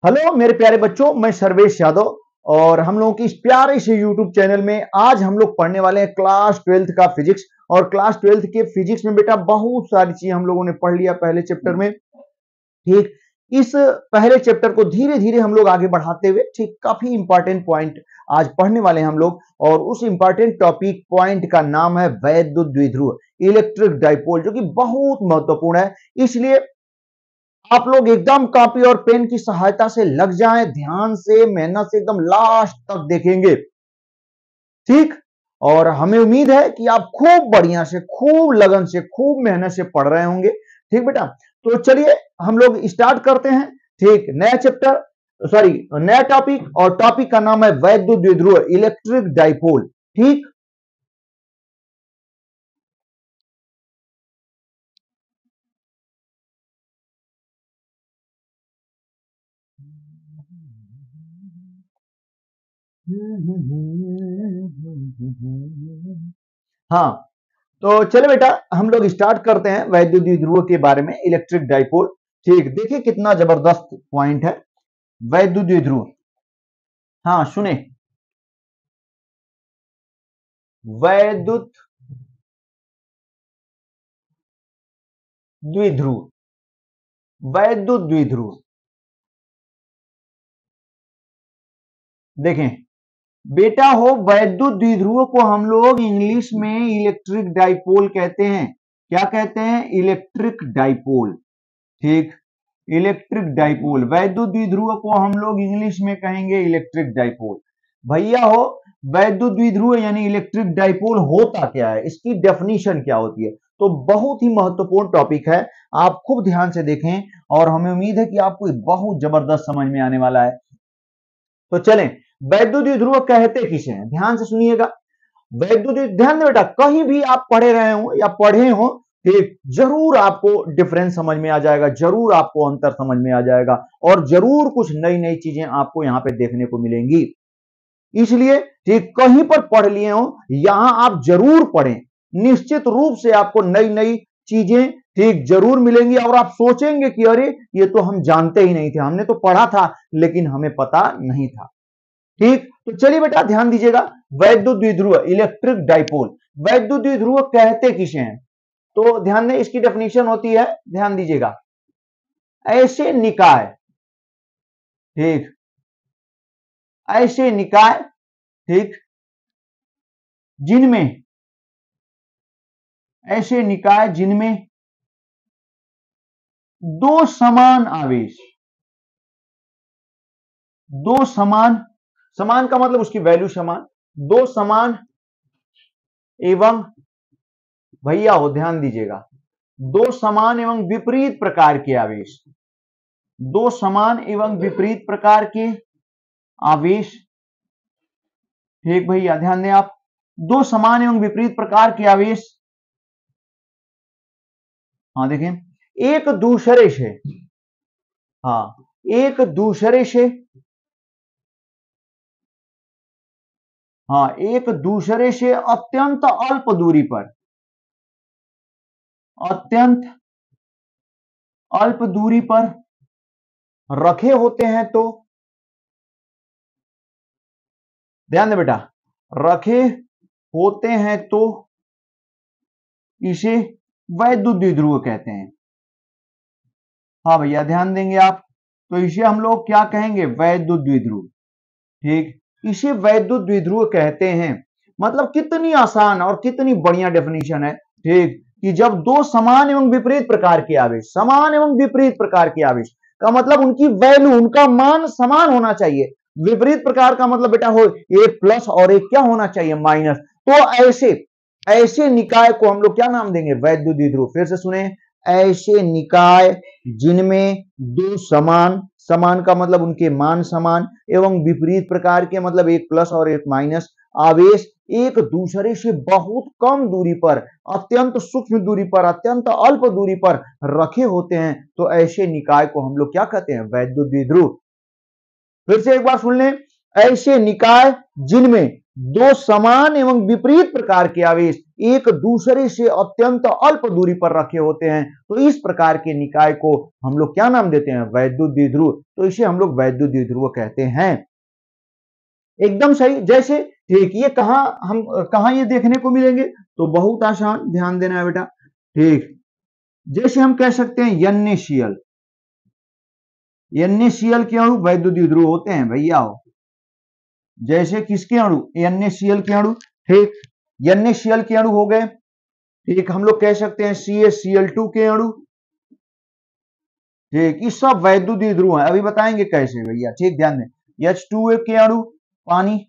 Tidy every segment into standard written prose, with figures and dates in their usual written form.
Hello मेरे प्यारे बच्चों, मैं सर्वेश यादव और हम लोगों की इस प्यारे से यूट्यूब चैनल में आज हम लोग पढ़ने वाले हैं क्लास 12th का फिजिक्स। और क्लास 12th के फिजिक्स में बेटा बहुत सारी चीजें हम लोगों ने पढ़ लिया पहले चैप्टर में। ठीक, इस पहले चैप्टर को धीरे धीरे हम लोग आगे बढ़ाते हुए ठीक काफी इंपॉर्टेंट पॉइंट आज पढ़ने वाले हैं हम लोग। और उस इंपॉर्टेंट टॉपिक पॉइंट का नाम है वैद्युत द्विध्रुव, इलेक्ट्रिक डाइपोल, जो कि बहुत महत्वपूर्ण है। इसलिए आप लोग एकदम कॉपी और पेन की सहायता से लग जाएं, ध्यान से मेहनत से एकदम लास्ट तक देखेंगे। ठीक, और हमें उम्मीद है कि आप खूब बढ़िया से, खूब लगन से, खूब मेहनत से पढ़ रहे होंगे। ठीक बेटा, तो चलिए हम लोग स्टार्ट करते हैं। ठीक, नया चैप्टर, सॉरी नया टॉपिक, और टॉपिक का नाम है वैद्युत द्विध्रुव, इलेक्ट्रिक डाइपोल। ठीक, हाँ, तो चले बेटा हम लोग स्टार्ट करते हैं वैद्युत द्विध्रुव के बारे में, इलेक्ट्रिक डाइपोल। ठीक, देखिए कितना जबरदस्त पॉइंट है वैद्युत द्विध्रुव। हाँ सुने, वैद्युत द्विध्रुव, वैद्युत द्विध्रुव। देखें बेटा हो, वैद्युत द्विध्रुव को हम लोग इंग्लिश में इलेक्ट्रिक डाइपोल कहते हैं। क्या कहते हैं? Electric dipole. ठीक, इलेक्ट्रिक डाइपोल, वैद्युत द्विध्रुव को हम लोग इंग्लिश में कहेंगे इलेक्ट्रिक डाइपोल। भैया हो, वैद्युत द्विध्रुव यानी इलेक्ट्रिक डाइपोल होता क्या है, इसकी डेफिनेशन क्या होती है? तो बहुत ही महत्वपूर्ण टॉपिक है, आप खूब ध्यान से देखें और हमें उम्मीद है कि आपको बहुत जबरदस्त समझ में आने वाला है। तो चलें, वैद्युत द्विध्रुव कहते किसे हैं, ध्यान से सुनिएगा। वैद्युत, ध्यान दें बेटा, कहीं भी आप पढ़े रहे हो या पढ़े हो, ठीक, जरूर आपको डिफरेंस समझ में आ जाएगा, जरूर आपको अंतर समझ में आ जाएगा, और जरूर कुछ नई नई चीजें आपको यहां पे देखने को मिलेंगी। इसलिए ठीक, कहीं पर पढ़ लिए हो, यहां आप जरूर पढ़ें, निश्चित रूप से आपको नई नई चीजें ठीक जरूर मिलेंगी। और आप सोचेंगे कि अरे ये तो हम जानते ही नहीं थे, हमने तो पढ़ा था लेकिन हमें पता नहीं था। ठीक, तो चलिए बेटा ध्यान दीजिएगा, वैद्युत द्विध्रुव, इलेक्ट्रिक डाइपोल, वैद्युत द्विध्रुव कहते किसे हैं? तो ध्यान दें, इसकी डेफिनेशन होती है, ध्यान दीजिएगा, ऐसे निकाय, ठीक, ऐसे निकाय, ठीक, जिनमें, ऐसे निकाय जिनमें दो समान आवेश, दो समान, समान का मतलब उसकी वैल्यू समान, दो समान एवं, भैया हो ध्यान दीजिएगा, दो समान एवं विपरीत प्रकार के आवेश, दो समान एवं विपरीत प्रकार के आवेश। ठीक भैया ध्यान दें आप, दो समान एवं विपरीत प्रकार के आवेश, हाँ देखें, एक दूसरे से, हाँ एक दूसरे से, हाँ एक दूसरे से अत्यंत अल्प दूरी पर, अत्यंत अल्प दूरी पर रखे होते हैं। तो ध्यान दें बेटा, रखे होते हैं तो इसे वैद्युत द्विध्रुव कहते हैं। हाँ भैया ध्यान देंगे आप, तो इसे हम लोग क्या कहेंगे? वैद्युत द्विध्रुव। ठीक, इसे वैद्युत द्विध्रुव कहते हैं। मतलब कितनी आसान और कितनी बढ़िया डेफिनेशन है। ठीक, कि जब दो समान एवं विपरीत प्रकार के आवेश, समान एवं विपरीत प्रकार के आवेश का मतलब उनकी वैल्यू, उनका मान समान होना चाहिए। विपरीत प्रकार का मतलब बेटा हो एक प्लस और एक क्या होना चाहिए? माइनस। तो ऐसे ऐसे निकाय को हम लोग क्या नाम देंगे? वैद्युत द्विध्रुव। फिर से सुने, ऐसे निकाय जिनमें दो समान, समान का मतलब उनके मान समान, एवं विपरीत प्रकार के मतलब एक प्लस और एक माइनस आवेश एक दूसरे से बहुत कम दूरी पर, अत्यंत सूक्ष्म दूरी पर, अत्यंत अल्प दूरी पर रखे होते हैं, तो ऐसे निकाय को हम लोग क्या कहते हैं? वैद्युत द्विध्रुव। फिर से एक बार सुन लें, ऐसे निकाय जिनमें दो समान एवं विपरीत प्रकार के आवेश एक दूसरे से अत्यंत अल्प दूरी पर रखे होते हैं, तो इस प्रकार के निकाय को हम लोग क्या नाम देते हैं? वैद्युत द्विध्रुव। तो इसे हम लोग वैद्युत द्विध्रुव कहते हैं। एकदम सही। जैसे ठीक, ये कहां ये देखने को मिलेंगे? तो बहुत आसान, ध्यान देना है बेटा। ठीक, जैसे हम कह सकते हैं NaCl, NaCl के अणु वैद्युत द्विध्रुव होते हैं भैया। जैसे किसके अणु? NaCl के अणु। ठीक, NaCl के अणु हो गए। ठीक, हम लोग कह सकते हैं CaCl2 के अणु। ठीक, ये सब वैद्युत द्विध्रुव हैं, अभी बताएंगे कैसे भैया। ठीक, ध्यान दें, H2O के अणु, पानी,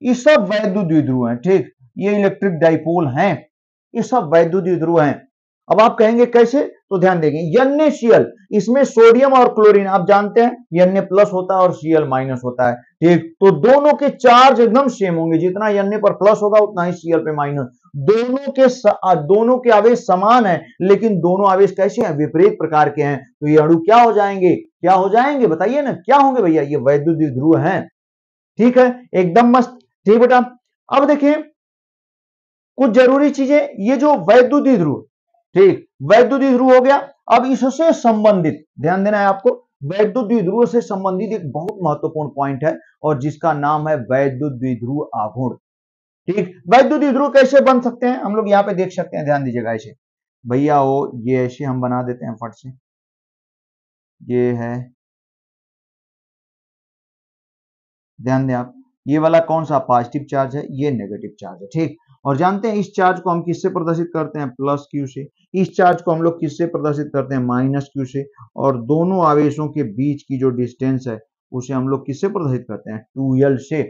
ये सब वैद्युत द्विध्रुव हैं। ठीक, ये इलेक्ट्रिक डाइपोल हैं, ये सब वैद्युत द्विध्रुव हैं। अब आप कहेंगे कैसे? तो ध्यान देंगे, NaCl, इसमें सोडियम और क्लोरीन आप जानते हैं, Na प्लस होता है और Cl माइनस होता है। ठीक, तो दोनों के चार्ज एकदम सेम होंगे, जितना Na पर प्लस होगा उतना ही Cl पे माइनस। दोनों के आवेश समान है, लेकिन दोनों आवेश कैसे हैं? विपरीत प्रकार के हैं। तो ये अणु क्या हो जाएंगे? क्या हो जाएंगे? बताइए ना, क्या होंगे भैया? ये वैद्युत द्विध्रुव हैं। ठीक है, एकदम मस्त। ठीक बेटा, अब देखिए कुछ जरूरी चीजें, ये जो वैद्युत द्विध्रुव, ठीक, वैद्युत द्विध्रुव हो गया। अब इससे संबंधित ध्यान देना है आपको, वैद्युत द्विध्रुव से संबंधित एक बहुत महत्वपूर्ण पॉइंट है, और जिसका नाम है वैद्युत द्विध्रुव आघूर्ण। ठीक, वैद्युत द्विध्रुव कैसे बन सकते हैं? हम लोग यहाँ पे देख सकते हैं, ध्यान दीजिएगा। ऐसे भैया वो ये ऐसे हम बना देते हैं फट से, ये है, ध्यान दें आप, ये वाला कौन सा पॉजिटिव चार्ज है, ये नेगेटिव चार्ज है। ठीक, और जानते हैं इस चार्ज को हम किससे प्रदर्शित करते हैं? प्लस क्यू से। इस चार्ज को हम लोग किससे प्रदर्शित करते हैं? माइनस क्यू से। और दोनों आवेशों के बीच की जो डिस्टेंस है उसे हम लोग किससे प्रदर्शित करते हैं? 2L से।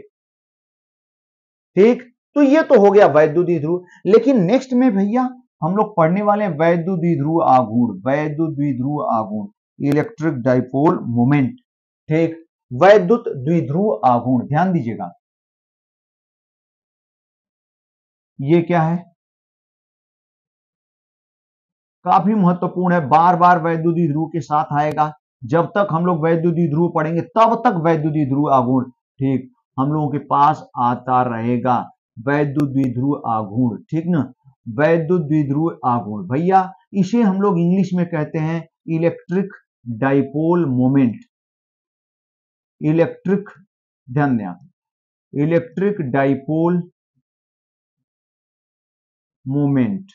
ठीक, तो ये तो हो गया वैद्युत द्विध्रुव। लेकिन नेक्स्ट में भैया हम लोग पढ़ने वाले हैं वैद्युत द्विध्रुव आघूर्ण। वैद्युत द्विध्रुव आघूर्ण, इलेक्ट्रिक डाइपोल मोमेंट। ठीक, वैद्युत द्विध्रुव आघूर्ण, ध्यान दीजिएगा, ये क्या है? काफी महत्वपूर्ण है, बार बार वैद्युत द्विध्रुव के साथ आएगा। जब तक हम लोग वैद्युत द्विध्रुव पढ़ेंगे तब तक वैद्युत द्विध्रुव आघूर्ण, ठीक, हम लोगों के पास आता रहेगा। वैद्युत द्विध्रुव आघूर्ण, ठीक ना, वैद्युत द्विध्रुव आघूर्ण भैया, इसे हम लोग इंग्लिश में कहते हैं इलेक्ट्रिक डाइपोल मोमेंट। इलेक्ट्रिक, ध्यान दें आप, इलेक्ट्रिक डाइपोल मोमेंट।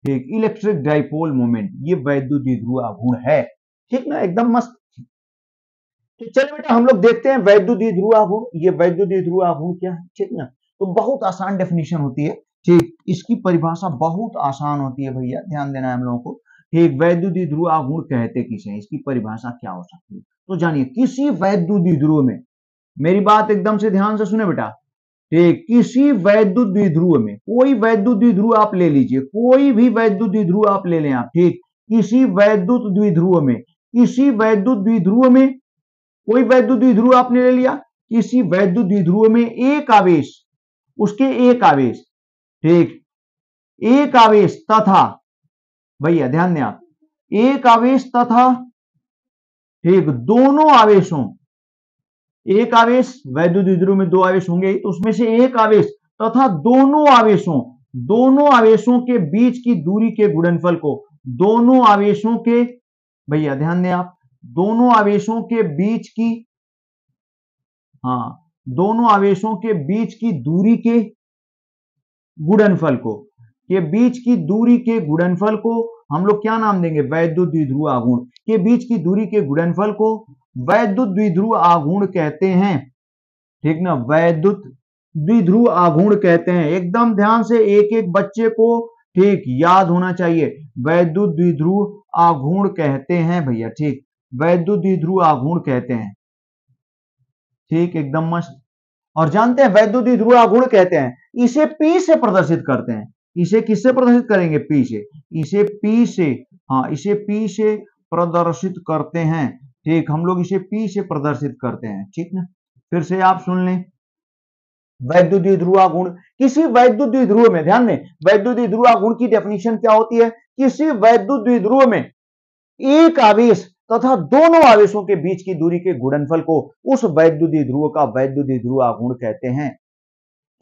ठीक, इलेक्ट्रिक डाइपोल मोमेंट, ये वैद्युत द्विध्रुव आघूर्ण है। ठीक ना, एकदम मस्त। तो चलिए बेटा हम लोग देखते हैं वैद्युत द्विध्रुव आघूर्ण। ये वैद्युत द्विध्रुव आघूर्ण क्या है? ठीक ना, तो बहुत आसान डेफिनेशन होती है। ठीक, इसकी परिभाषा बहुत आसान होती है भैया, ध्यान देना है हम लोगों को। ठीक, वैद्युत द्विध्रुव आघूर्ण कहते किसे हैं, इसकी परिभाषा क्या हो सकती है? तो जानिए, किसी वैद्युत द्विध्रुव में, मेरी बात एकदम से ध्यान से सुने बेटा। ठीक, किसी वैद्युत द्विध्रुव में, कोई वैद्युत द्विध्रुव आप ले लीजिए, कोई भी वैद्युत द्विध्रुव आप ले लें आप। ठीक, किसी वैद्युत द्विध्रुव में, किसी वैद्युत द्विध्रुव में, कोई वैद्युत द्विध्रुव आपने ले लिया, किसी वैद्युत द्विध्रुव में एक आवेश, उसके एक आवेश, ठीक, एक आवेश तथा, भैया ध्यान दें आप, एक आवेश तथा, ठीक, दोनों आवेशों, एक आवेश, वैद्युत द्विध्रुव में दो आवेश होंगे, तो उसमें से एक आवेश तथा दोनों आवेशों के बीच की दूरी के गुणनफल को, दोनों आवेशों के, भैया ध्यान दें आप, दोनों आवेशों के बीच की, हाँ, दोनों आवेशों के बीच की दूरी के गुणनफल को, के बीच की दूरी के गुणनफल को हम लोग क्या नाम देंगे? वैद्युत द्विध्रुव आघूर्ण। के बीच की दूरी के गुणनफल को वैद्युत द्विध्रुव आघूर्ण कहते हैं। ठीक ना, वैद्युत द्विध्रुव आघूर्ण कहते हैं। एकदम ध्यान से एक एक बच्चे को ठीक याद होना चाहिए, वैद्युत द्विध्रुव आघूर्ण कहते हैं भैया। ठीक, वैद्युत द्विध्रुव आघूर्ण कहते हैं। ठीक, एकदम मस्त। और जानते हैं वैद्युत द्विध्रुव आघूर्ण कहते हैं, इसे P से प्रदर्शित करते हैं। इसे किससे प्रदर्शित करेंगे? P से। इसे P से, हाँ, इसे P से प्रदर्शित करते हैं। ठीक, हम लोग इसे P से प्रदर्शित करते हैं। ठीक ना, फिर से आप सुन लें, वैद्युत द्विध्रुव आघूर्ण, किसी वैद्युत द्विध्रुव में, ध्यान दें, वैद्युत द्विध्रुव आघूर्ण की डेफिनेशन क्या होती है? किसी वैद्युत द्विध्रुव में एक आवेश तथा दोनों आवेशों के बीच की दूरी के गुणनफल को उस वैद्युत द्विध्रुव का वैद्युत द्विध्रुव आघूर्ण कहते हैं।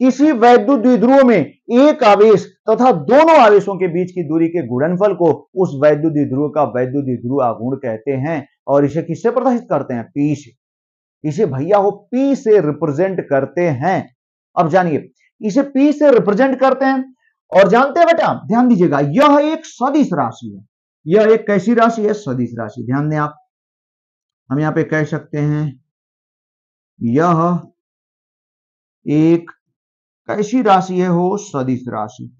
किसी वैद्युत द्विध्रुव में एक आवेश तथा दोनों आवेशों के बीच की दूरी के गुणनफल को उस वैद्युत द्विध्रुव का वैद्युत द्विध्रुव आघूर्ण कहते हैं। और इसे किससे प्रदर्शित करते हैं? पी से। इसे भैया वो पी से रिप्रेजेंट करते हैं। अब जानिए, इसे पी से रिप्रेजेंट करते हैं और जानते हैं बेटा, ध्यान दीजिएगा, यह एक सदिश राशि है। यह एक कैसी राशि है? सदिश राशि। ध्यान दें आप, हम यहां पे कह सकते हैं यह एक कैसी राशि है? हो सदिश राशि।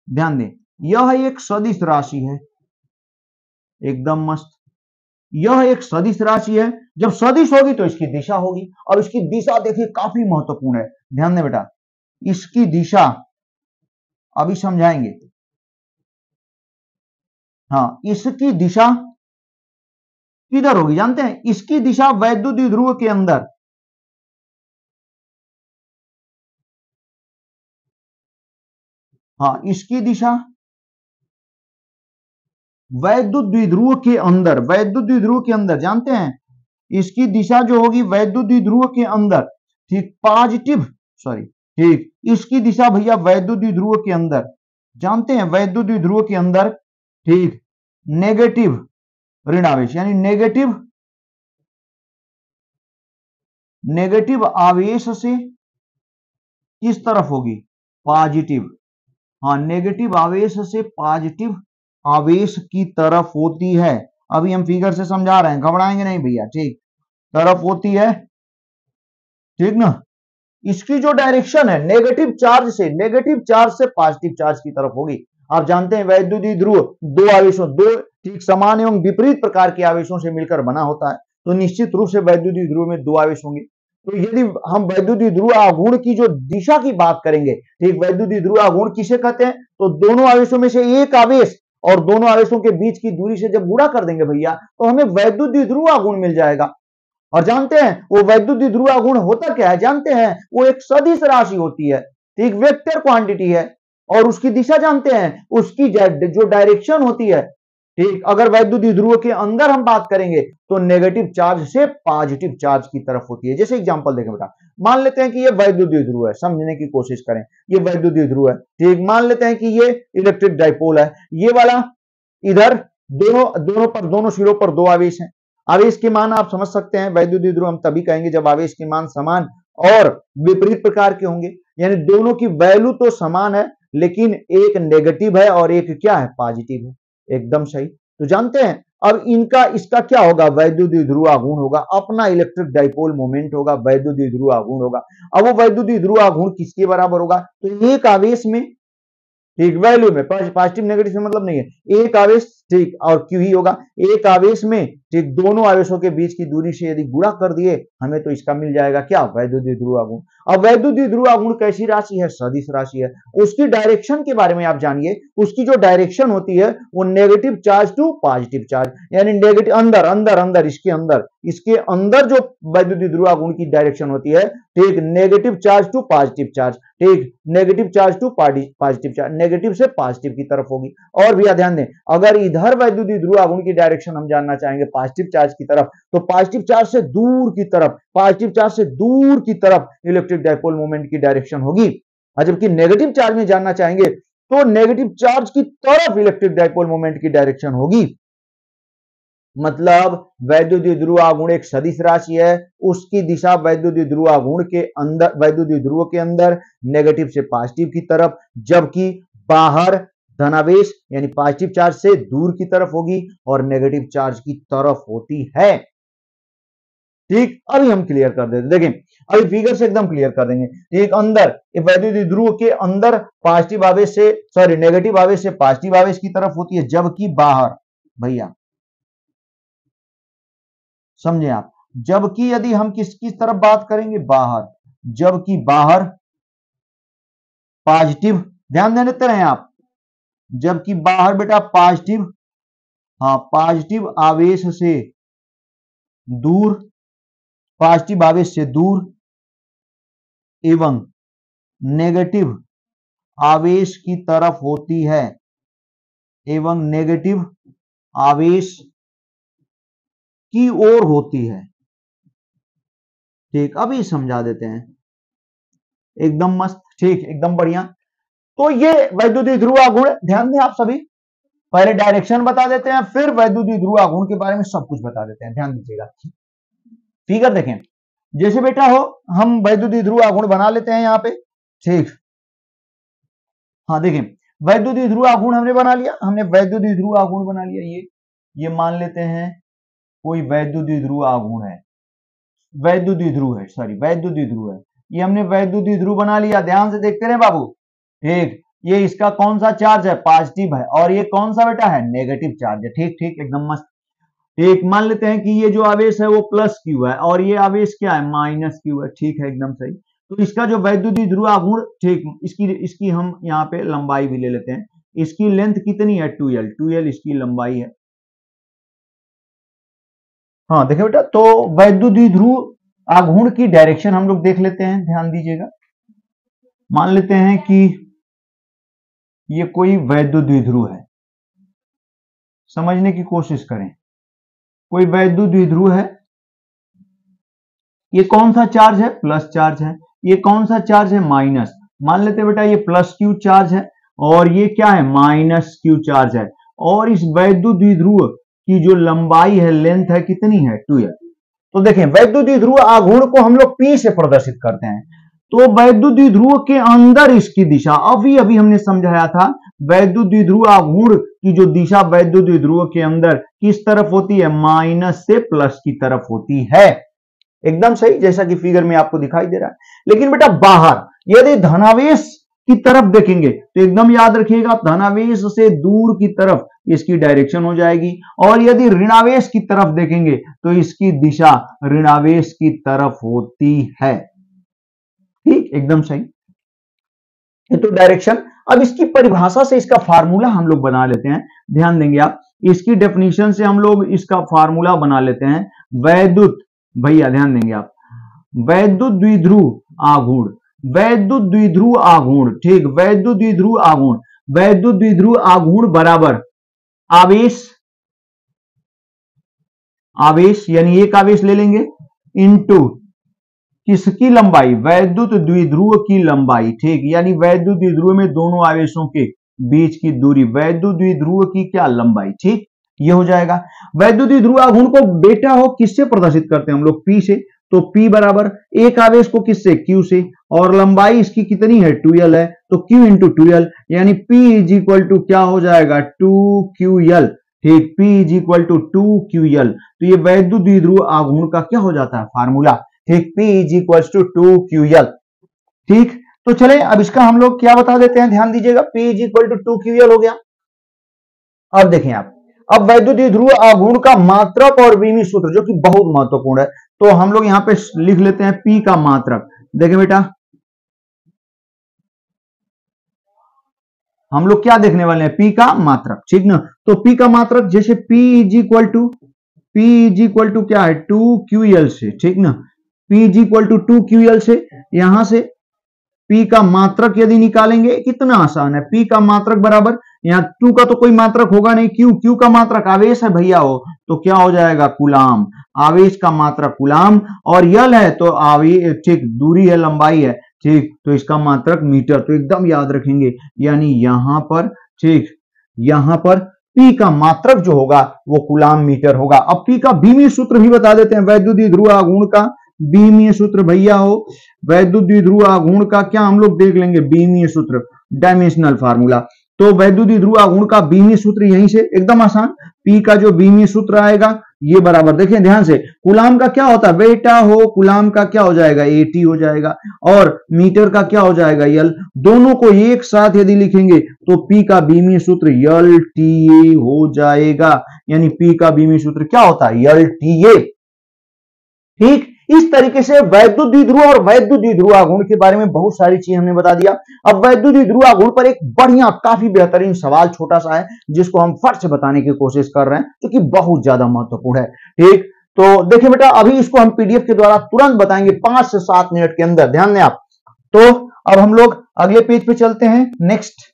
ध्यान दें, यह एक सदिश राशि है, एकदम मस्त। यह एक सदिश राशि है। जब सदिश होगी तो इसकी दिशा होगी, और इसकी दिशा देखिए काफी महत्वपूर्ण है। ध्यान दें बेटा, इसकी दिशा अभी समझाएंगे। हाँ, इसकी दिशा किधर होगी जानते हैं? इसकी दिशा वैद्युत द्विध्रुव के अंदर, हाँ, इसकी दिशा वैद्युत द्विध्रुव के अंदर, वैद्युत द्विध्रुव के अंदर, जानते हैं इसकी दिशा जो होगी वैद्युत द्विध्रुव के अंदर, ठीक, पॉजिटिव, सॉरी, ठीक, इसकी दिशा भैया वैद्युत द्विध्रुव के अंदर, जानते हैं वैद्युत द्विध्रुव के अंदर, ठीक, नेगेटिव ऋण आवेश, यानी नेगेटिव आवेश से किस तरफ होगी? पॉजिटिव। हाँ, नेगेटिव आवेश से पॉजिटिव आवेश की तरफ होती है। अभी हम फिगर से समझा रहे हैं, घबराएंगे नहीं भैया, ठीक, तरफ होती है, ठीक ना। इसकी जो डायरेक्शन है नेगेटिव चार्ज से पॉजिटिव चार्ज की तरफ होगी। आप जानते हैं वैद्युत द्विध्रुव दो आवेशों, दो ठीक समान एवं विपरीत प्रकार के आवेशों से मिलकर बना होता है, तो निश्चित रूप से वैद्युत द्विध्रुव में दो आवेश होंगे। तो यदि हम वैद्युत द्विध्रुव आघूर्ण की जो दिशा की बात करेंगे, ठीक, वैद्युत द्विध्रुव आघूर्ण किसे कहते हैं? तो दोनों आवेशों में से एक आवेश और दोनों आवेशों के बीच की दूरी से जब गुणा कर देंगे भैया, तो हमें वैद्युत द्विध्रुव आघूर्ण मिल जाएगा। और जानते हैं वो वैद्युत द्विध्रुव आघूर्ण होता क्या है? जानते हैं, वो एक सदिश राशि होती है, ठीक, वेक्टर क्वांटिटी है। और उसकी दिशा जानते हैं, उसकी जो डायरेक्शन होती है, ठीक, अगर वैद्युत द्विध्रुव के अंदर हम बात करेंगे तो नेगेटिव चार्ज से पॉजिटिव चार्ज की तरफ होती है। जैसे एग्जांपल देखें बेटा, मान लेते हैं कि ये वैद्युत द्विध्रुव है, समझने की कोशिश करें, ये वैद्युत द्विध्रुव है, ठीक, मान लेते हैं कि ये इलेक्ट्रिक डाइपोल है, ये वाला इधर दोनों सिरों पर दो आवेश हैं। आवेश के मान आप समझ सकते हैं, वैद्युत द्विध्रुव हम तभी कहेंगे जब आवेश के मान समान और विपरीत प्रकार के होंगे, यानी दोनों की वैल्यू तो समान है लेकिन एक नेगेटिव है और एक क्या है? पॉजिटिव है। एकदम सही। तो जानते हैं अब इसका क्या होगा? वैद्युत द्विध्रुव आघूर्ण होगा, अपना इलेक्ट्रिक डाइपोल मोमेंट होगा, वैद्युत द्विध्रुव आघूर्ण होगा। अब वो वैद्युत द्विध्रुव आघूर्ण किसके बराबर होगा? तो एक आवेश में, ठीक, वैल्यू में, पॉजिटिव नेगेटिव से मतलब नहीं है, एक आवेश, ठीक, और क्यू ही होगा, एक आवेश में, ठीक, दोनों आवेशों के बीच की दूरी से यदि गुणा कर दिए हमें, तो इसका मिल जाएगा क्या? वैद्युत द्विध्रुव आघूर्ण। अब वैद्युत द्विध्रुव आघूर्ण कैसी राशि है? सदिश राशि है। उसकी डायरेक्शन के बारे में आप जानिए, उसकी जो डायरेक्शन होती है वो negative charge to positive charge, यानी नेगेटिव अंदर अंदर अंदर इसके अंदर जो वैद्युत द्विध्रुव आघूर्ण की डायरेक्शन होती है, ठीक, negative charge to positive charge, ठीक, negative charge to positive charge, negative से पॉजिटिव की तरफ होगी। और भैया ध्यान दें, अगर इधर वैद्युत द्विध्रुव आघूर्ण की डायरेक्शन हम जानना चाहेंगे पॉजिटिव चार्ज की तरफ, तो पॉजिटिव चार्ज से दूर की तरफ इलेक्ट्रिक डाइपोल मोमेंट की डायरेक्शन होगी। और जबकि नेगेटिव चार्ज में जानना चाहेंगे तो नेगेटिव चार्ज की तरफ इलेक्ट्रिक डाइपोल मोमेंट की डायरेक्शन होगी। मतलब वैद्युत द्विध्रुव आघूर्ण एक सदिश राशि है, उसकी दिशा वैद्युत द्विध्रुव आघूर्ण के अंदर, वैद्युत द्विध्रुव के अंदर नेगेटिव से पॉजिटिव की तरफ, जबकि बाहर धनावेश यानी पॉजिटिव चार्ज से दूर की तरफ होगी और नेगेटिव चार्ज की तरफ होती है। ठीक, अभी हम क्लियर कर देते, देखें अभी फिगर से एकदम क्लियर कर देंगे। ठीक, अंदर वैद्युत द्विध्रुव के अंदर पॉजिटिव आवेश से, सॉरी, नेगेटिव आवेश से पॉजिटिव आवेश की तरफ होती है, जबकि बाहर, भैया समझे आप, जबकि यदि हम किसकी तरफ बात करेंगे? बाहर, जबकि बाहर पॉजिटिव, ध्यान देते रहे आप, जबकि बाहर बेटा पॉजिटिव, हाँ, पॉजिटिव आवेश से दूर, पॉजिटिव आवेश से दूर एवं नेगेटिव आवेश की तरफ होती है, एवं नेगेटिव आवेश की ओर होती है। ठीक, अभी समझा देते हैं, एकदम मस्त। ठीक, एकदम बढ़िया। तो ये वैद्युतीय ध्रुव आघूर्ण, ध्यान दें आप सभी, पहले डायरेक्शन बता देते हैं, फिर वैद्युतीय ध्रुव आघूर्ण के बारे में सब कुछ बता देते हैं, ध्यान दीजिएगा। फिगर देखें, जैसे बेटा हो हम वैद्युतीय ध्रुव आघूर्ण बना लेते हैं यहाँ पे, ठीक। हाँ देखें, वैद्युतीय ध्रुव आघूर्ण हमने बना लिया, हमने वैद्युतीय ध्रुव आघूर्ण बना लिया। ये मान लेते हैं कोई वैद्युतीय ध्रुव आघूर्ण है, वैद्युतीय ध्रुव है, सॉरी वैद्युतीय ध्रुव है, ये हमने वैद्युतीय ध्रुव बना लिया। ध्यान से देखते रहे बाबू, ठीक। ये इसका कौन सा चार्ज है, पॉजिटिव है, और ये कौन सा बेटा है, नेगेटिव चार्ज है। ठीक ठीक, एकदम मस्त। एक मान लेते हैं कि ये जो आवेश है वो प्लस क्यू है और ये आवेश क्या है, माइनस क्यू है। ठीक है, एकदम सही। तो इसका जो वैद्युतीय ध्रुव आघूर्ण, ठीक, इसकी हम यहाँ पे लंबाई भी ले लेते हैं। इसकी लेंथ कितनी है, 2l, 2l इसकी लंबाई है। हाँ देखिए बेटा, तो वैद्युतीय ध्रुव आघूर्ण की डायरेक्शन हम लोग देख लेते हैं, ध्यान दीजिएगा। मान लेते हैं कि ये कोई वैद्युतीय ध्रुव है, समझने की कोशिश करें। कोई वैद्युतीय ध्रुव है, ये कौन सा चार्ज है, प्लस चार्ज है। ये कौन सा चार्ज है, माइनस। मान लेते हैं बेटा ये प्लस क्यू चार्ज है और ये क्या है, माइनस क्यू चार्ज है। और इस वैद्युतीय ध्रुव की जो लंबाई है, लेंथ है, कितनी है, 2l। तो देखें, वैद्युतीय ध्रुव आघूर्ण को हम लोग P से प्रदर्शित करते हैं। तो वैद्युतीय ध्रुव के अंदर इसकी दिशा, अभी अभी हमने समझाया था, वैद्युतीय ध्रुव आघूर्ण की जो दिशा वैद्युतीय ध्रुव के अंदर किस तरफ होती है, माइनस से प्लस की तरफ होती है। एकदम सही, जैसा कि फिगर में आपको दिखाई दे रहा है। लेकिन बेटा बाहर यदि धनावेश की तरफ देखेंगे तो एकदम याद रखिएगा, धनावेश से दूर की तरफ इसकी डायरेक्शन हो जाएगी, और यदि ऋणावेश की तरफ देखेंगे तो इसकी दिशा ऋणावेश की तरफ होती है। ठीक, एकदम सही। ये तो डायरेक्शन। अब इसकी परिभाषा से इसका फार्मूला हम लोग बना लेते हैं, ध्यान देंगे आप। इसकी डेफिनेशन से हम लोग इसका फार्मूला बना लेते हैं। वैद्युत, भैया ध्यान देंगे आप, वैद्युत द्विध्रुव आघूर्ण, वैद्युत द्विध्रुव आघूर्ण, ठीक, वैद्युत द्विध्रुव आघूर्ण, वैद्युत द्विध्रुव आघूर्ण बराबर आवेश, आवेश यानी एक आवेश ले लेंगे, इनटू किसकी लंबाई, वैद्युत द्विध्रुव की लंबाई। ठीक, यानी वैद्युत द्विध्रुव में दोनों आवेशों के बीच की दूरी, वैद्युत द्विध्रुव की क्या लंबाई। ठीक, ये हो जाएगा। वैद्युत द्विध्रुव आघूर्ण को बेटा हो किससे प्रदर्शित करते हैं हम लोग, P से। तो P बराबर एक आवेश को किससे, Q से, और लंबाई इसकी कितनी है, 2l है, तो Q इंटू 2l, यानी P इज इक्वल टू क्या हो जाएगा, 2QL। ठीक, P is equal to 2QL। तो ये वैद्युत द्विध्रुव आघूर्ण का क्या हो जाता है, फार्मूला। ठीक, P is equal to 2QL। ठीक, तो चले अब इसका हम लोग क्या बता देते हैं, ध्यान दीजिएगा। P is equal to 2QL हो गया। अब देखें आप, अब वैद्युतीय ध्रुव आघूर्ण का मात्रक और विमीय सूत्र, जो कि बहुत महत्वपूर्ण है, तो हम लोग यहां पे लिख लेते हैं P का मात्रक। देखें बेटा, हम लोग क्या देखने वाले हैं, P का मात्रक, ठीक ना। तो P का मात्रक, जैसे P इज इक्वल टू क्या है, 2QL से, ठीक ना। P is equal to 2QL से, यहां से P का मात्रक यदि निकालेंगे, कितना आसान है। P का मात्रक बराबर, यहाँ 2 का तो कोई मात्रक होगा नहीं, Q का मात्रक आवेश है भैया हो, तो क्या हो जाएगा, कूलाम। आवेश का मात्रक कूलाम, और L है तो आवेश, ठीक, दूरी है, लंबाई है, ठीक, तो इसका मात्रक मीटर। तो एकदम याद रखेंगे, यानी यहां पर, ठीक, यहां पर P का मात्रक जो होगा वो कूलाम मीटर होगा। अब P का विमीय सूत्र भी बता देते हैं, वैद्युतीय ध्रुव आघूर्ण का विमीय सूत्र भैया हो, वैद्युत द्विध्रुव आघूर्ण का क्या हम लोग देख लेंगे, विमीय सूत्र, डायमेंशनल फार्मूला। तो वैद्युत द्विध्रुव आघूर्ण का विमीय सूत्र यहीं से, एकदम आसान। P का जो विमीय सूत्र आएगा ये बराबर, देखें ध्यान से, कूलाम का क्या होता है बेटा हो, कूलाम का क्या हो जाएगा, AT हो जाएगा, और मीटर का क्या हो जाएगा, L। दोनों को एक साथ यदि लिखेंगे तो P का विमीय सूत्र LTA हो जाएगा, यानी P का विमीय सूत्र क्या होता है, LTA। ठीक, इस तरीके से वैद्युत द्विध्रुव और वैद्युत द्विध्रुव आघूर्ण के बारे में बहुत सारी चीज हमने बता दिया। अब वैद्युत द्विध्रुव आघूर्ण पर एक बढ़िया, काफी बेहतरीन सवाल छोटा सा है, जिसको हम फट से बताने की कोशिश कर रहे हैं, जो कि बहुत ज्यादा महत्वपूर्ण है। ठीक, तो देखिए बेटा, अभी इसको हम PDF के द्वारा तुरंत बताएंगे 5 से 7 मिनट के अंदर, ध्यान दें आप। तो अब हम लोग अगले पेज पे चलते हैं, नेक्स्ट।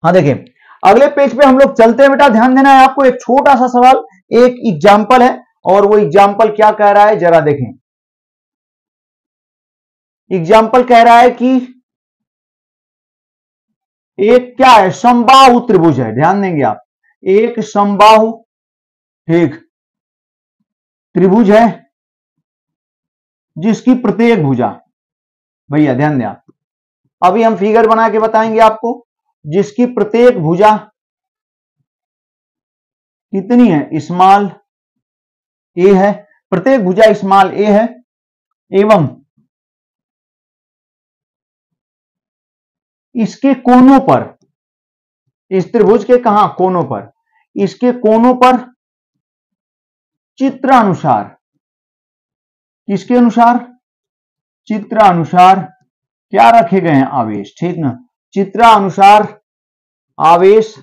हाँ देखिए, अगले पेज पे हम लोग चलते हैं बेटा, ध्यान देना है आपको। एक छोटा सा सवाल, एक एग्जाम्पल है, और वो एग्जाम्पल क्या कह रहा है जरा देखें। एग्जाम्पल कह रहा है कि एक क्या है, समबाहु त्रिभुज है, ध्यान देंगे आप, एक समबाहु, ठीक, त्रिभुज है जिसकी प्रत्येक भुजा, भैया ध्यान दें आप, अभी हम फिगर बना के बताएंगे आपको, जिसकी प्रत्येक भुजा कितनी है, स्मॉल ए है, प्रत्येक भुजा स्मॉल ए है, एवं इसके कोनों पर, इस त्रिभुज के कहां, कोनों पर, इसके कोनों पर चित्रानुसार, किसके अनुसार, चित्रानुसार क्या रखे गए हैं, आवेश, ठीक ना, चित्रानुसार आवेश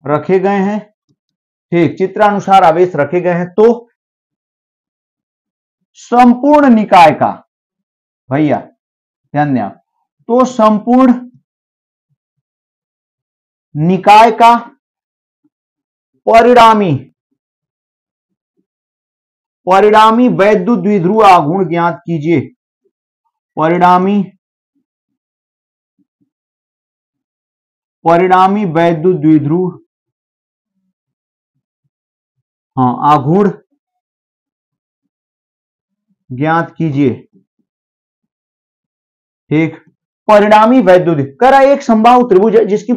रखे गए हैं, ठीक, चित्रानुसार आवेश रखे गए हैं, तो संपूर्ण निकाय का, भैया ध्यान दें आप, तो संपूर्ण निकाय का परिणामी वैद्युत द्विध्रुव आघूर्ण ज्ञात कीजिए, परिणामी वैद्युत द्विध्रुव, हाँ, आघूर्ण ज्ञात कीजिए, ठीक, परिणामी वैद्युत करा एक समबाहु त्रिभुज है जिसकी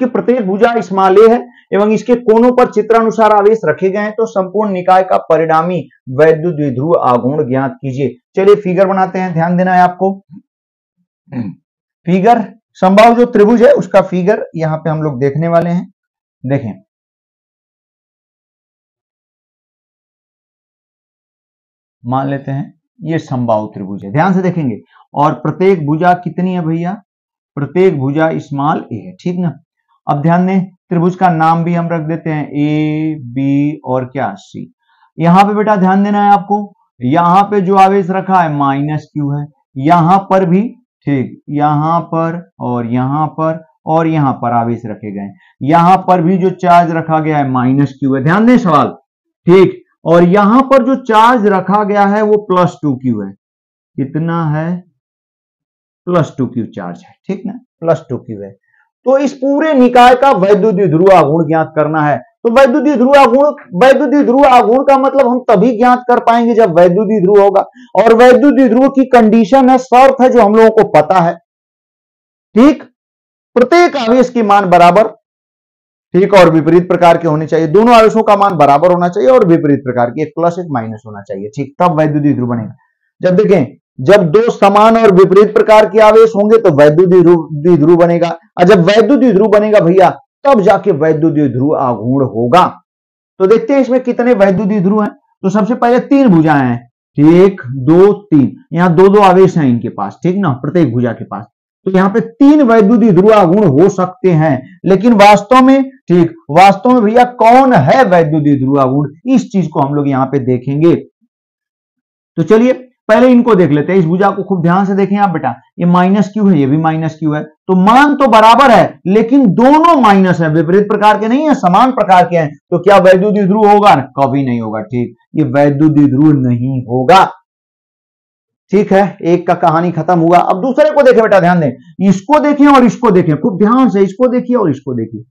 प्रत्येक भुजा स्मॉल ए है एवं इसके कोनों पर चित्रानुसार आवेश रखे गए हैं, तो संपूर्ण निकाय का परिणामी वैद्युत द्विध्रुव आघूर्ण ज्ञात कीजिए। चलिए फिगर बनाते हैं, ध्यान देना है आपको, फिगर समबाहु जो त्रिभुज है उसका फिगर यहां पे हम लोग देखने वाले हैं, देखें, मान लेते हैं ये समबाहु त्रिभुज है, ध्यान से देखेंगे, और प्रत्येक भुजा कितनी है भैया, प्रत्येक भुजा स्मॉल ए है, ठीक ना। अब ध्यान दें, त्रिभुज का नाम भी हम रख देते हैं ए बी और क्या, सी। यहां पे बेटा ध्यान देना है आपको, यहां पे जो आवेश रखा है माइनस क्यू है, यहां पर भी, ठीक, यहां पर और यहां पर और यहां पर आवेश रखे गए, यहां पर भी जो चार्ज रखा गया है माइनस क्यू है, ध्यान दें सवाल, ठीक, और यहां पर जो चार्ज रखा गया है वो +2q है, कितना है, +2q चार्ज है, ठीक ना, +2q है। तो इस पूरे निकाय का वैद्युत द्विध्रुव आघूर्ण ज्ञात करना है, तो वैद्युत द्विध्रुव आघूर्ण का मतलब हम तभी ज्ञात कर पाएंगे जब वैद्युत द्विध्रुव होगा, और वैद्युत द्विध्रुव की कंडीशन है, शर्त है जो हम लोगों को पता है, ठीक, प्रत्येक आवेश के मान बराबर, ठीक, और विपरीत प्रकार के होने चाहिए, दोनों आवेशों का मान बराबर होना चाहिए और विपरीत प्रकार के, एक प्लस एक माइनस होना चाहिए, ठीक, तब वैद्युत द्विध्रुव बनेगा। जब देखें, जब दो समान और विपरीत प्रकार के आवेश होंगे तो वैद्युत द्विध्रुव बनेगा, और जब वैद्युत द्विध्रुव बनेगा भैया तब जाके वैद्युत द्विध्रुव आघूर्ण होगा। तो देखते हैं इसमें कितने वैद्युत द्विध्रुव हैं, तो सबसे पहले 3 भुजाएं हैं, 1 2 3, यहां 2 आवेश हैं इनके पास, ठीक ना, प्रत्येक भुजा के पास, तो यहां पे 3 वैद्युत द्विध्रुव आघूर्ण हो सकते हैं, लेकिन वास्तव में, ठीक, वास्तव में भैया कौन है वैद्युत द्विध्रुव आघूर्ण, इस चीज को हम लोग यहां पे देखेंगे। तो चलिए पहले इनको देख लेते हैं, इस भुजा को खूब ध्यान से देखें आप बेटा, ये -q है, ये भी -q है, तो मान तो बराबर है लेकिन दोनों माइनस है, विपरीत प्रकार के नहीं है, समान प्रकार के हैं, तो क्या वैद्युत द्विध्रुव होगा, कभी नहीं होगा, ठीक, ये वैद्युत द्विध्रुव नहीं होगा, ठीक है, एक का कहानी खत्म हुआ। अब दूसरे को देखें बेटा, ध्यान दें, इसको देखें और इसको देखें, खूब ध्यान से इसको देखिए और इसको देखिए,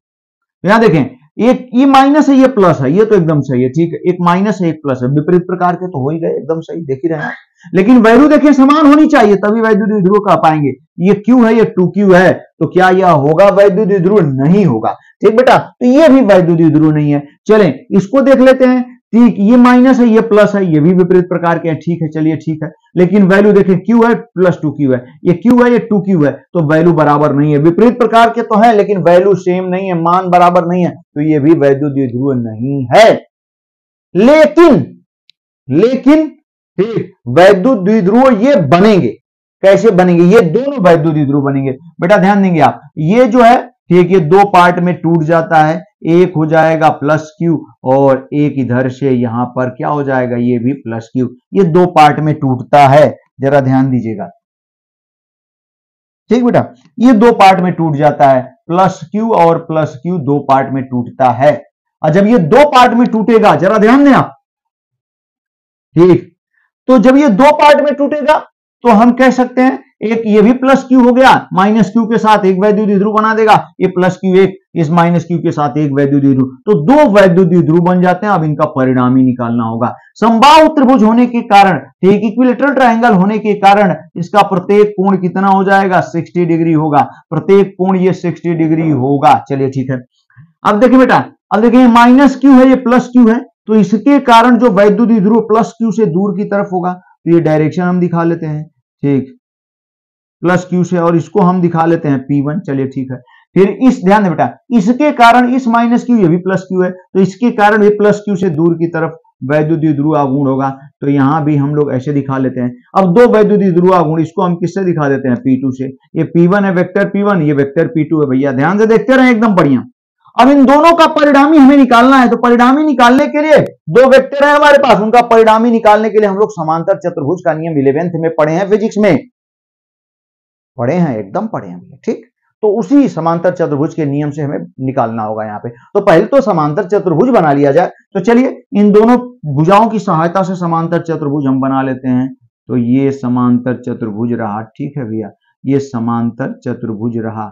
यहां देखें, एक ये माइनस है, ये प्लस है, ये तो एकदम सही है, ठीक है, एक माइनस है एक प्लस है, विपरीत प्रकार के तो हो ही गए, एकदम सही, देख ही रहे हैं, लेकिन वैल्यू देखिए समान होनी चाहिए तभी वैद्युत द्विध्रुव कह पाएंगे, ये q है, ये 2q है, तो क्या यह होगा वैद्युत द्विध्रुव, नहीं होगा, ठीक बेटा, तो ये भी वैद्युत द्विध्रुव नहीं है। चलें इसको देख लेते हैं, ठीक, ये माइनस है, ये प्लस है, ये भी विपरीत प्रकार के हैं, ठीक है, चलिए ठीक है, लेकिन वैल्यू देखें q है +2q है, ये q है, ये 2q है, तो वैल्यू बराबर नहीं है, विपरीत प्रकार के तो है लेकिन वैल्यू सेम नहीं है, मान बराबर नहीं है, तो ये भी वैद्युत द्विध्रुव नहीं है। लेकिन ठीक, वैद्युत द्विध्रुव ये बनेंगे, कैसे बनेंगे, ये दोनों वैद्युत द्विध्रुव बनेंगे, बेटा ध्यान देंगे आप, ये जो है, ठीक, ये 2 पार्ट में टूट जाता है, एक हो जाएगा +q और एक इधर से यहां पर क्या हो जाएगा, ये भी +q, ये 2 पार्ट में टूटता है, जरा ध्यान दीजिएगा, ठीक बेटा, ये 2 पार्ट में टूट जाता है, +q और +q 2 पार्ट में टूटता है, और जब ये 2 पार्ट में टूटेगा, जरा ध्यान दें आप, ठीक, तो जब ये दो पार्ट में टूटेगा तो हम कह सकते हैं एक ये भी प्लस क्यू हो गया, माइनस क्यू के साथ एक वैद्युत द्विध्रुव बना देगा, ये प्लस क्यू एक इस माइनस क्यू के साथ एक वैद्युत द्विध्रुव, तो दो वैद्युत द्विध्रुव बन जाते हैं। अब इनका परिणामी निकालना होगा। समबाहु त्रिभुज होने के कारण, ठीक इक्विलेटरल ट्रायंगल होने के कारण इसका प्रत्येक कोण कितना हो जाएगा, 60 डिग्री होगा। प्रत्येक कोण ये 60 डिग्री होगा। चलिए ठीक है, अब देखिए बेटा, अब देखिए माइनस क्यू है, ये प्लस क्यू है, तो इसके कारण जो वैद्युत द्विध्रुव प्लस क्यू से दूर की तरफ होगा, तो ये डायरेक्शन हम दिखा लेते हैं, ठीक, प्लस क्यू से, और इसको हम दिखा लेते हैं P1। चलिए ठीक है, फिर इस ध्यान दें बेटा, इसके कारण इस माइनस क्यू, ये भी प्लस क्यू है, तो इसके कारण ये प्लस क्यू से दूर की तरफ वैद्युत द्विध्रुव आघूर्ण होगा, तो यहां भी हम लोग ऐसे दिखा लेते हैं। अब दो वैद्युत द्विध्रुव आघूर्ण, इसको हम किससे दिखा देते हैं, P2 से। ये P1 है वेक्टर P1, ये वेक्टर P2 है। भैया ध्यान से देखते रहे, एकदम बढ़िया। अब इन दोनों का परिणामी हमें निकालना है, तो परिणामी निकालने के लिए दो वेक्टर है हमारे पास, उनका परिणामी निकालने के लिए हम लोग समांतर चतुर्भुज का नियम 11th में पढ़े हैं, फिजिक्स में पढ़े हैं, एकदम पढ़े हैं, ठीक। तो उसी समांतर चतुर्भुज के नियम से हमें निकालना होगा यहाँ पे। तो पहले तो समांतर चतुर्भुज बना लिया जाए। तो चलिए इन दोनों भुजाओं की सहायता से समांतर चतुर्भुज हम बना लेते हैं। तो ये समांतर चतुर्भुज रहा, ठीक है भैया, ये समांतर चतुर्भुज रहा,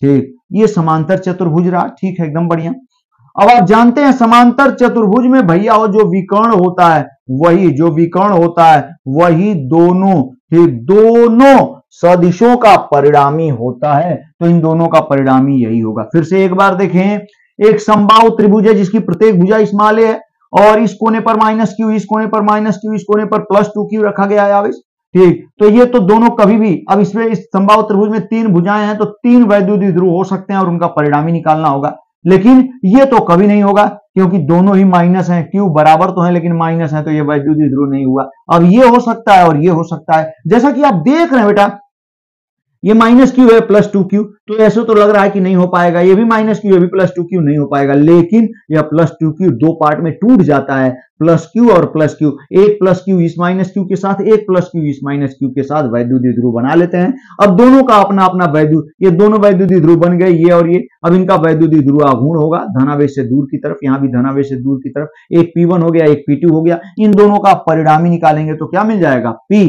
ठीक, ये समांतर चतुर्भुज रहा, ठीक है, एकदम बढ़िया। अब आप जानते हैं समांतर चतुर्भुज में भैया वो जो विकर्ण होता है, वही जो विकर्ण होता है वही दोनों, ठीक, दोनों सदिशों का परिणामी होता है। तो इन दोनों का परिणामी यही होगा। फिर से एक बार देखें, एक समबाहु त्रिभुज है जिसकी प्रत्येक भुजा इस्माले है, और इस कोने पर माइनस क्यू, इस कोने पर माइनस क्यू, इस कोने पर प्लस 2q रखा गया है आवेश, ठीक। तो ये तो दोनों कभी भी, अब इसमें इस समबाहु त्रिभुज में तीन भुजाएं हैं, तो तीन वैद्युत द्विध्रुव हो सकते हैं और उनका परिणामी निकालना होगा। लेकिन ये तो कभी नहीं होगा क्योंकि दोनों ही माइनस हैं, क्यू बराबर तो है लेकिन माइनस है, तो ये वैद्युत द्विध्रुव नहीं हुआ। अब ये हो सकता है और ये हो सकता है, जैसा कि आप देख रहे हैं बेटा, ये माइनस क्यू है प्लस 2q, तो ऐसे तो लग रहा है कि नहीं हो पाएगा। ये भी माइनस क्यू, ये भी प्लस 2q, नहीं हो पाएगा। लेकिन यह प्लस 2q दो पार्ट में टूट जाता है, प्लस क्यू और प्लस क्यू। एक प्लस क्यू इस माइनस क्यू के साथ, एक प्लस क्यू इस माइनस क्यू के साथ वैद्युत द्विध्रुव बना लेते हैं। अब दोनों का अपना अपना वैद्युत, ये दोनों वैद्युत द्विध्रुव बन गए, ये और ये। अब इनका वैद्युत द्विध्रुव आघूर्ण होगा धनावेश से दूर की तरफ, यहां भी धनावेश से दूर की तरफ, एक P1 हो गया, एक P2 हो गया। इन दोनों का परिणामी निकालेंगे तो क्या मिल जाएगा, P।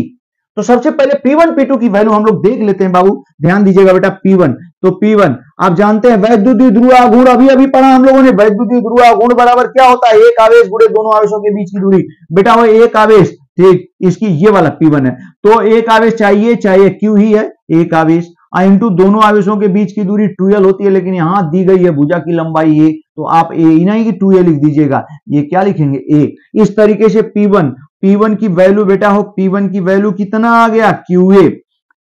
तो सबसे पहले P1 P2 की वैल्यू हम लोग देख लेते हैं बाबू, ध्यान दीजिएगा बेटा। P1, तो P1 आप जानते हैं वैद्युत द्विध्रुव आघूर्ण, अभी अभी पढ़ा हम लोगों ने। वैद्युत द्विध्रुव आघूर्ण बराबर क्या होता है, एक आवेश गुणे दोनों आवेशों के बीच की दूरी। बेटा वो एक आवेश, ठीक, इसकी ये वाला P1 है, तो एक आवेश चाहिए, चाहे Q ही है, एक आवेश इंटू दोनों आवेशों के बीच की दूरी 2l होती है, लेकिन यहां दी गई है भुजा की लंबाई a, तो आप a ही नहीं कि 2l लिख दीजिएगा, ये क्या लिखेंगे a। इस तरीके से P1 की वैल्यू बेटा हो, P1 की वैल्यू कितना आ गया, QA।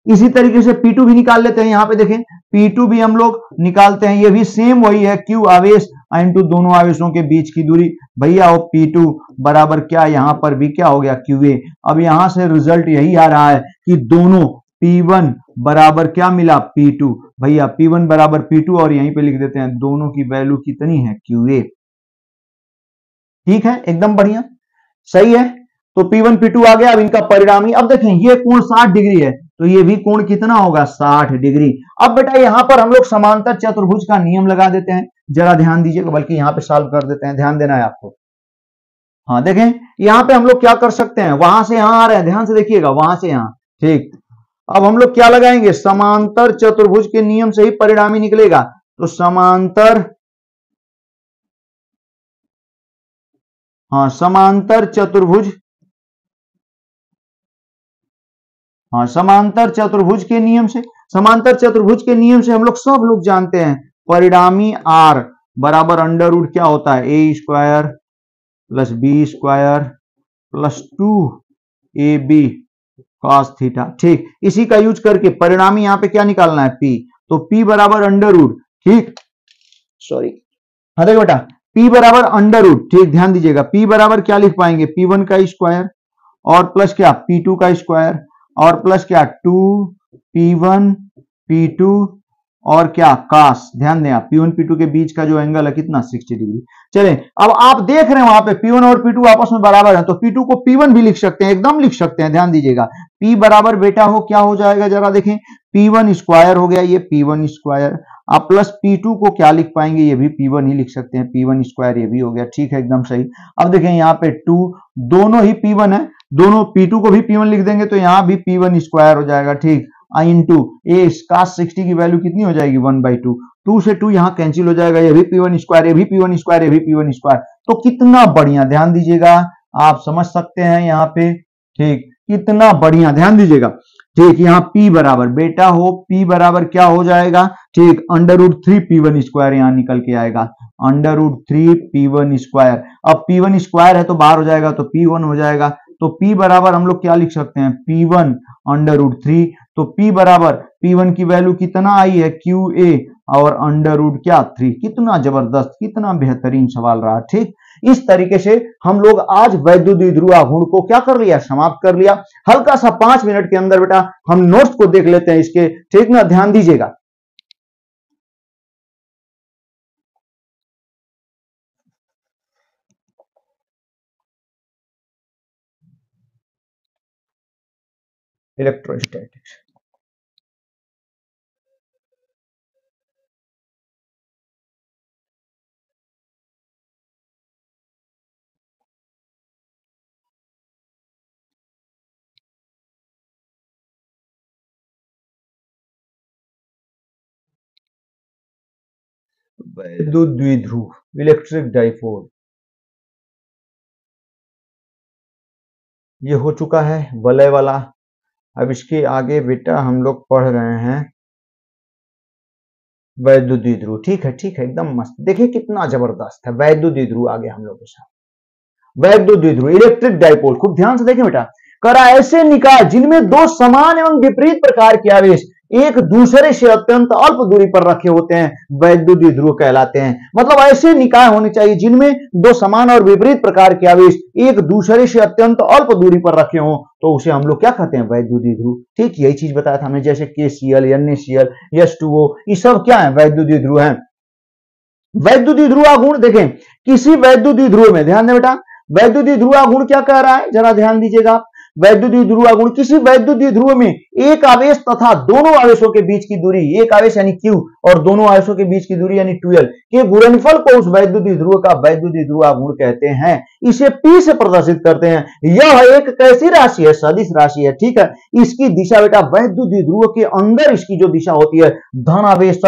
इसी तरीके से P2 भी निकाल लेते हैं, यहां पे देखें P2 भी हम लोग निकालते हैं, ये भी सेम वही है, Q आवेश इंटू दोनों आवेशों के बीच की दूरी। भैया हो P2 बराबर क्या, यहां पर भी क्या हो गया, QA। अब यहां से रिजल्ट यही आ रहा है कि दोनों P1 बराबर क्या मिला, P2। भैया P1 बराबर P2, और यहीं पे लिख देते हैं दोनों की वैल्यू कितनी है, QA। ठीक है, एकदम बढ़िया, सही है। तो P1 P2 आ गया। अब इनका परिणामी, अब देखें ये कोण 60 डिग्री है, तो ये भी कोण कितना होगा, 60 डिग्री। अब बेटा यहां पर हम लोग समांतर चतुर्भुज का नियम लगा देते हैं, जरा ध्यान दीजिएगा, बल्कि यहां पे सॉल्व कर देते हैं, ध्यान देना है आपको। हाँ देखें, यहां पे हम लोग क्या कर सकते हैं, वहां से यहां आ रहे हैं, ध्यान से देखिएगा, वहां से यहां, ठीक। अब हम लोग क्या लगाएंगे, समांतर चतुर्भुज के नियम से ही परिणामी निकलेगा। तो समांतर, हाँ समांतर चतुर्भुज, हाँ समांतर चतुर्भुज के नियम से, समांतर चतुर्भुज के नियम से हम लोग सब लोग जानते हैं परिणामी R बराबर अंडर रूट क्या होता है, a square plus b square plus 2ab cos theta, ठीक। इसी का यूज करके परिणामी यहां पे क्या निकालना है, P। तो P बराबर अंडर रूट, ठीक, सॉरी, हाँ देखो बेटा, P बराबर अंडर रूट, ठीक, ध्यान दीजिएगा। P बराबर क्या लिख पाएंगे, P1 का स्क्वायर और प्लस क्या, P2 का स्क्वायर, और प्लस क्या 2P1 P2 और क्या cos। ध्यान दें आप, P1 P2 के बीच का जो एंगल है कितना, 60 डिग्री। चले, अब आप देख रहे हैं वहां पे P1 और P2 आपस में बराबर है, तो P2 को P1 भी लिख सकते हैं, एकदम लिख सकते हैं। ध्यान दीजिएगा, P बराबर बेटा हो क्या हो जाएगा, जरा देखें, P1 स्क्वायर हो गया, ये P1 स्क्वायर, आप प्लस P2 को क्या लिख पाएंगे, ये भी P1 ही लिख सकते हैं, P1 स्क्वायर, ये भी हो गया, ठीक है, एकदम सही। अब देखें यहाँ पे 2, दोनों ही P1 है, दोनों P2 को भी P1 लिख देंगे तो यहाँ भी P1 स्क्वायर हो जाएगा, ठीक। आई इंटू ए cos 60 की वैल्यू कितनी हो जाएगी 1/2, 2 से 2 यहाँ कैंसिल हो जाएगा, ये भी P1 स्क्वायर, ये भी P1 स्क्वायर, ये भी P1 स्क्वायर। तो कितना बढ़िया, ध्यान दीजिएगा, आप समझ सकते हैं यहाँ पे, ठीक, कितना बढ़िया, ध्यान दीजिएगा, ठीक। यहाँ P बराबर बेटा हो, P बराबर क्या हो जाएगा, ठीक, √3 P1 स्क्वायर यहाँ निकल के आएगा, √3 P1 स्क्वायर। अब P1 स्क्वायर है तो बाहर हो जाएगा तो P1 हो जाएगा, तो P बराबर हम लोग क्या लिख सकते हैं, P1 √3। तो P बराबर P1 की वैल्यू कितना आई है, QA और √3। कितना जबरदस्त, कितना बेहतरीन सवाल रहा, ठीक। इस तरीके से हम लोग आज वैद्युत द्विध्रुव आघूर्ण को क्या कर लिया, समाप्त कर लिया। हल्का सा 5 मिनट के अंदर बेटा हम नोट्स को देख लेते हैं इसके, ठीक ना, ध्यान दीजिएगा। इलेक्ट्रोस्टैटिक्स, वैद्युत द्विध्रुव इलेक्ट्रिक डाइपोल, ये हो चुका है वलय वाला। अब इसके आगे बेटा हम लोग पढ़ रहे हैं वैद्युत द्विध्रुव, ठीक है, ठीक है, एकदम मस्त। देखिए कितना जबरदस्त है वैद्युत द्विध्रुव आगे हम लोग के साथ। वैद्युत द्विध्रुव इलेक्ट्रिक डाइपोल, खूब ध्यान से देखें बेटा, करा ऐसे निकाय जिनमें दो समान एवं विपरीत प्रकार के आवेश एक दूसरे से अत्यंत अल्प दूरी पर रखे होते हैं, वैद्युत द्विध्रुव कहलाते हैं। मतलब ऐसे निकाय होने चाहिए जिनमें दो समान और विपरीत प्रकार के आवेश एक दूसरे से अत्यंत अल्प दूरी पर रखे हों, तो उसे हम लोग क्या कहते हैं, वैद्युत द्विध्रुव। ठीक, यही चीज बताया था हमने, जैसे KCl, NaCl, H2O, ये सब क्या है, वैद्युत द्विध्रुव है। वैद्युत द्विध्रुव आघूर्ण देखें, किसी वैद्युत द्विध्रुव में, ध्यान दें बेटा, वैद्युत द्विध्रुव आघूर्ण क्या कह रहा है, जरा ध्यान दीजिएगा। वैद्युत द्विध्रुव आघूर्ण, किसी वैद्युत द्विध्रुव में एक आवेश तथा दोनों आवेशों के बीच की दूरी, एक आवेश यानी Q और दोनों आवेशों के बीच की दूरी यानी 2L के गुणनफल को उस वैद्युत द्विध्रुव का वैद्युत द्विध्रुव आघूर्ण कहते हैं। इसे P से प्रदर्शित करते हैं। यह एक कैसी राशि है, सदिश राशि है, ठीक है। इसकी दिशा बेटा वैद्युत द्विध्रुव के अंदर इसकी जो दिशा होती है, धन आवेश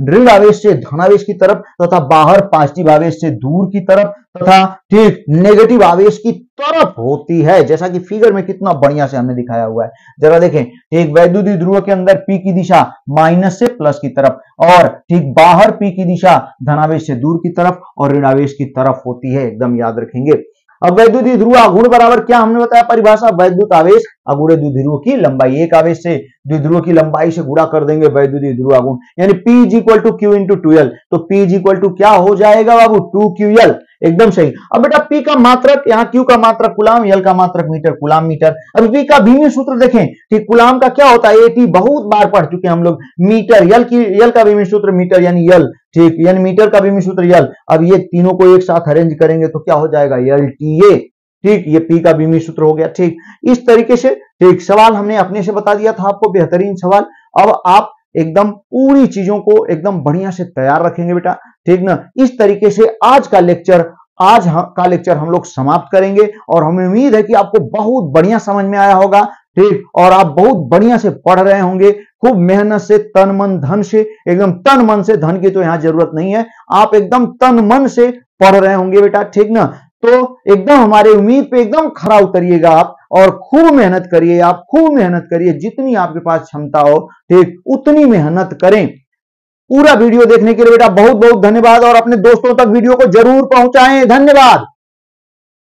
ऋण आवेश से धनावेश की तरफ तथा बाहर पॉजिटिव आवेश से दूर की तरफ तथा ठीक नेगेटिव आवेश की तरफ होती है, जैसा कि फिगर में कितना बढ़िया से हमने दिखाया हुआ है। जरा देखें, एक वैद्युत द्विध्रुव के अंदर P की दिशा माइनस से प्लस की तरफ और ठीक बाहर P की दिशा धनावेश से दूर की तरफ और ऋणावेश की तरफ होती है, एकदम याद रखेंगे। अब वैद्युत द्विध्रुव आघूर्ण बराबर क्या हमने बताया परिभाषा, वैद्युत आवेश अगुणे द्विध्रुव की लंबाई, एक आवेश से द्विध्रुव की लंबाई से गुणा कर देंगे वैद्युत द्विध्रुव आघूर्ण, यानी P = Q × 2L। तो P = क्या हो जाएगा बाबू, 2QL, एकदम सही। अब बेटा P का मात्रक, यहाँ Q का मात्रक कूलाम, L का मात्रक मीटर, कूलाम मीटर। अब P का बीमी सूत्र देखें, ठीक, कूलाम का क्या होता है, AT बहुत बार पढ़ चुके हम लोग, मीटर, L का बीमी सूत्र मीटर यानी L, ठीक, यानी मीटर का बीमी सूत्र L। अब ये तीनों को एक साथ अरेंज करेंगे तो क्या हो जाएगा, LTA, ठीक, ये P का बीमी सूत्र हो गया, ठीक। इस तरीके से, ठीक, सवाल हमने अपने से बता दिया था आपको, बेहतरीन सवाल। अब आप एकदम पूरी चीजों को एकदम बढ़िया से तैयार रखेंगे बेटा, ठीक ना। इस तरीके से आज का लेक्चर हम लोग समाप्त करेंगे और हमें उम्मीद है कि आपको बहुत बढ़िया समझ में आया होगा, ठीक, और आप बहुत बढ़िया से पढ़ रहे होंगे, खूब मेहनत से, तन मन धन से, एकदम तन मन से, धन की तो यहां जरूरत नहीं है, आप एकदम तन मन से पढ़ रहे होंगे बेटा, ठीक ना। तो एकदम हमारे उम्मीद पे एकदम खरा उतरिएगा आप और खूब मेहनत करिए, आप खूब मेहनत करिए, जितनी आपके पास क्षमता हो, ठीक, उतनी मेहनत करें। पूरा वीडियो देखने के लिए बेटा बहुत बहुत धन्यवाद और अपने दोस्तों तक वीडियो को जरूर पहुंचाएं, धन्यवाद।